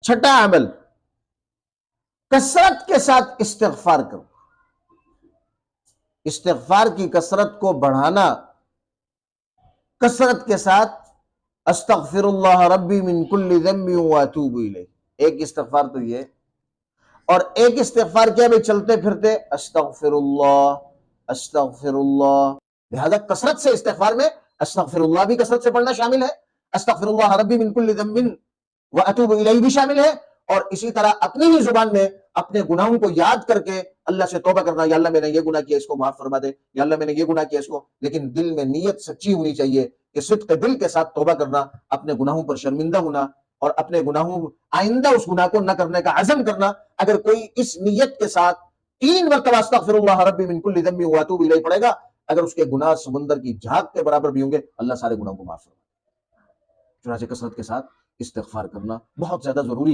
چھٹا عمل، کثرت کے ساتھ استغفار کرو، استغفار کی کثرت کو بڑھانا، کثرت کے ساتھ استغفر اللہ ربی من کل ذنب واتوب الیہ، ایک استغفار تو یہ، اور ایک استغفار کیا بھی چلتے پھرتے استغفر اللہ، لہذا کثرت سے استغفار میں استغفر اللہ بھی کثرت سے پڑھنا شامل ہے، استغفر اللہ ربی من کل ذنب واتوب الیہ بھی شامل ہے، اور اسی طرح اپنی ہی زبان میں اپنے گناہوں کو یاد کر کے اللہ سے توبہ کرنا، یا اللہ میں نے یہ گناہ کیا اس کو معاف فرما دے، یا اللہ میں نے یہ گناہ کیا اس کو، لیکن دل میں نیت سچی ہونی چاہیے کہ صدق دل کے ساتھ توبہ کرنا، اپنے گناہوں پر شرمندہ ہونا، اور اپنے گناہوں آئندہ اس گناہ کو نہ کرنے کا عزم کرنا۔ اگر کوئی اس نیت کے ساتھ 3 مرتبہ استغفر اللہ ربی من کل ذنب واتوب الیہ پڑھے گا، اگر اس کے گناہ سمندر کی جھاگ کے برابر بھی ہوں گے، اللہ سارے گناہوں کو معاف فرما دے۔ چنانچہ کثرت کے ساتھ استغفار کرنا بہت زیادہ ضروری ہے۔